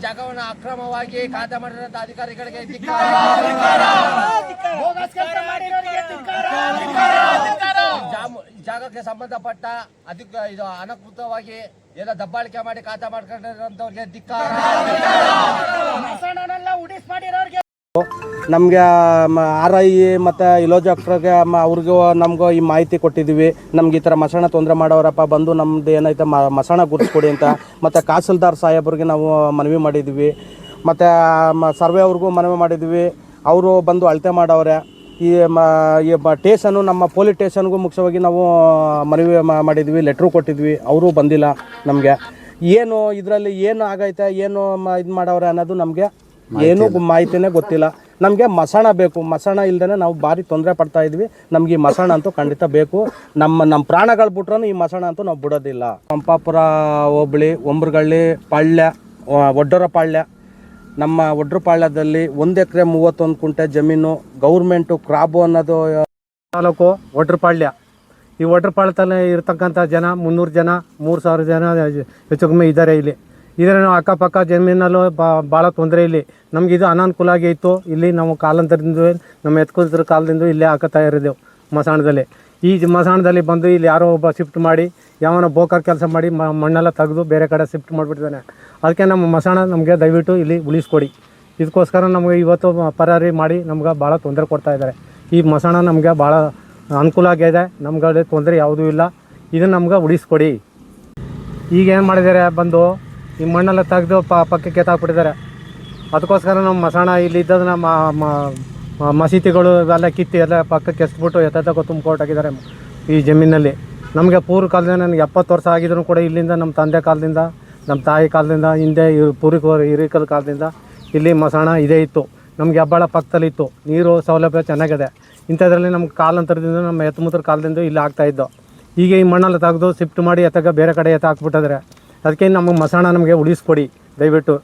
ಜಾಗವನ್ನು ಅಕ್ರಮವಾಗಿ ಖಾತೆ ಮಾಡಿರುವಂತಹ ಅಧಿಕಾರಿಗಳಿಗೆ ಜಾಗಕ್ಕೆ ಸಂಬಂಧಪಟ್ಟ ಇದು ಅನಧಿಕೃತವಾಗಿ ಏನೋ ದಬ್ಬಾಳಿಕೆ ಮಾಡಿ ಖಾತೆ ಮಾಡ್ಕೊಂಡಿರೋಂಥವ್ರಿಗೆ ಧಿಕ್ಕಾರ. ನಮಗೆ RI ಮತ್ತು ಇಲೋಜ್ ಡಾಕ್ಟ್ರಿಗೆ ಅವ್ರಿಗೂ ನಮಗೂ ಈ ಮಾಹಿತಿ ಕೊಟ್ಟಿದ್ದೀವಿ. ನಮ್ಗೆ ಈ ಥರ ಮಸಾಣ ತೊಂದರೆ ಮಾಡೋರಪ್ಪ ಬಂದು ನಮ್ದು ಏನೈತೆ ಮಸಾಣ ಗುರುತಿಸ್ಕೊಡಿ ಅಂತ. ಮತ್ತು ತಹಸೀಲ್ದಾರ್ ಸಾಹೇಬ್ರಿಗೆ ನಾವು ಮನವಿ ಮಾಡಿದ್ದೀವಿ. ಮತ್ತು ಸರ್ವೆ ಅವ್ರಿಗೂ ಮನವಿ ಮಾಡಿದ್ದೀವಿ. ಅವರು ಬಂದು ಅಳತೆ ಮಾಡವ್ರೆ. ಈ ಟೇಷನು ನಮ್ಮ ಪೊಲೀಸ್ ಸ್ಟೇಷನ್ಗೂ ಮುಖ್ಯವಾಗಿ ನಾವು ಮನವಿ ಮಾಡಿದ್ವಿ, ಲೆಟ್ರು ಕೊಟ್ಟಿದ್ವಿ. ಅವರು ಬಂದಿಲ್ಲ. ನಮಗೆ ಏನು ಇದರಲ್ಲಿ ಏನು ಆಗೈತೆ, ಏನು ಇದು ಮಾಡವ್ರೆ ಅನ್ನೋದು ನಮಗೆ ಏನೂ ಮಾಹಿತಿನೇ ಗೊತ್ತಿಲ್ಲ. ನಮಗೆ ಮಸಾಣ ಬೇಕು. ಮಸಾಣ ಇಲ್ದೇ ನಾವು ಭಾರಿ ತೊಂದರೆ ಪಡ್ತಾ ಇದ್ವಿ. ನಮ್ಗೆ ಈ ಮಸಾಣ ಅಂತೂ ಖಂಡಿತ ಬೇಕು. ನಮ್ಮ ಪ್ರಾಣಗಳು ಬಿಟ್ರೂ ಈ ಮಸಾಣ ಅಂತೂ ನಾವು ಬಿಡೋದಿಲ್ಲ. ಪಂಪಾಪುರ ಹೋಬಳಿ ಒಂಬ್ರಗಳ್ಳಿ ಪಾಳ್ಯ, ಒಡ್ಡರ ಪಾಳ್ಯ. ನಮ್ಮ ಒಡ್ರ ಪಾಳ್ಯದಲ್ಲಿ 1 ಎಕರೆ 31 ಕುಂಟೆ ಜಮೀನು ಗೌರ್ಮೆಂಟು ಕ್ರಾಬು ಅನ್ನೋದು ತಾಲೂಕು ಒಡ್ರಪಾಳ್ಯ. ಈ ಒಡ್ರಪಾಳ್ಯದಲ್ಲಿ ಇರ್ತಕ್ಕಂಥ ಜನ 300 ಜನ 3000 ಜನ ಹೆಚ್ಚು ಕಮ್ಮಿ ಇದ್ದಾರೆ. ಇಲ್ಲಿ ಇದರ ಅಕ್ಕಪಕ್ಕ ಜಮೀನಲ್ಲೂ ಭಾಳ ತೊಂದರೆ. ಇಲ್ಲಿ ನಮ್ಗೆ ಇದು ಅನಾನುಕೂಲ ಆಗಿ ಇತ್ತು. ಇಲ್ಲಿ ನಾವು ಕಾಲಾಂತರದಿಂದ ನಮ್ಮ ಎತ್ಕೋದ್ರ ಕಾಲದಿಂದ ಇಲ್ಲೇ ಹಾಕುತ್ತಾ ಇರೋದೆವು ಮಸಾಣದಲ್ಲಿ. ಈ ಮಸಾಣದಲ್ಲಿ ಬಂದು ಇಲ್ಲಿ ಯಾರೋ ಒಬ್ಬ ಶಿಫ್ಟ್ ಮಾಡಿ ಯಾವನ ಬೋಕರ್ ಕೆಲಸ ಮಾಡಿ ಮಣ್ಣೆಲ್ಲ ತೆಗೆದು ಬೇರೆ ಕಡೆ ಶಿಫ್ಟ್ ಮಾಡಿಬಿಟ್ಟಿದ್ದಾನೆ. ಅದಕ್ಕೆ ನಮ್ಮ ಮಸಾಣ ನಮಗೆ ದಯವಿಟ್ಟು ಇಲ್ಲಿ ಉಳಿಸ್ಕೊಡಿ. ಇದಕ್ಕೋಸ್ಕರ ನಮಗೆ ಇವತ್ತು ಪರಾರಿ ಮಾಡಿ ನಮ್ಗೆ ಭಾಳ ತೊಂದರೆ ಕೊಡ್ತಾ ಇದ್ದಾರೆ. ಈ ಮಸಾಣ ನಮಗೆ ಭಾಳ ಅನುಕೂಲ ಆಗಿದೆ. ನಮ್ಗೆ ತೊಂದರೆ ಯಾವುದೂ ಇಲ್ಲ. ಇದನ್ನು ನಮ್ಗೆ ಉಳಿಸ್ಕೊಡಿ. ಈಗ ಏನು ಮಾಡಿದ್ದಾರೆ, ಬಂದು ಈ ಮಣ್ಣೆಲ್ಲ ತೆಗೆದು ಪಕ್ಕಕ್ಕೆ ಎತ್ತಾಕ್ಬಿಟ್ಟಿದ್ದಾರೆ. ಅದಕ್ಕೋಸ್ಕರ ನಮ್ಮ ಮಸಾಣ ಇಲ್ಲಿ ಇದ್ದದನ್ನ ಮಸೀದಿಗಳು ಇವೆಲ್ಲ ಕಿತ್ತಿ ಎಲ್ಲ ಪಕ್ಕಕ್ಕೆ ಎಸ್ಬಿಟ್ಟು ಎತ್ತಕ್ಕೆ ತುಂಬಿಕೊಟ್ಟಾಗಿದ್ದಾರೆ ಈ ಜಮೀನಲ್ಲಿ. ನಮಗೆ ಪೂರ್ವ ಕಾಲದಿಂದ ನನಗೆ 70 ವರ್ಷ ಆಗಿದ್ರು ಕೂಡ ಇಲ್ಲಿಂದ ನಮ್ಮ ತಂದೆ ಕಾಲದಿಂದ, ನಮ್ಮ ತಾಯಿ ಕಾಲದಿಂದ, ಹಿಂದೆ ಹಿರಿಕಲ್ ಕಾಲದಿಂದ ಇಲ್ಲಿ ಮಸಾಣ ಇದೇ ಇತ್ತು. ನಮಗೆ ಹೆಬ್ಬಾಳ ಪಕ್ಕದಲ್ಲಿ ಇತ್ತು. ನೀರು ಸೌಲಭ್ಯ ಚೆನ್ನಾಗಿದೆ. ಇಂಥದ್ರಲ್ಲಿ ನಮ್ಮ ಕಾಲಾಂತರದಿಂದ ನಮ್ಮ ಎತ್ತಮೂತ್ರ ಕಾಲದಿಂದ ಇಲ್ಲಿ ಆಗ್ತಾಯಿದ್ದು. ಈಗ ಈ ಮಣ್ಣೆಲ್ಲ ತೆಗೆದು ಶಿಫ್ಟ್ ಮಾಡಿ ಬೇರೆ ಕಡೆ ಹಾಕ್ಬಿಟ್ಟಿದ್ದಾರೆ. ಅದಕ್ಕೆ ನಮಗೆ ಮಸಾಣ ನಮಗೆ ಉಳಿಸ್ಕೊಡಿ ದಯವಿಟ್ಟು.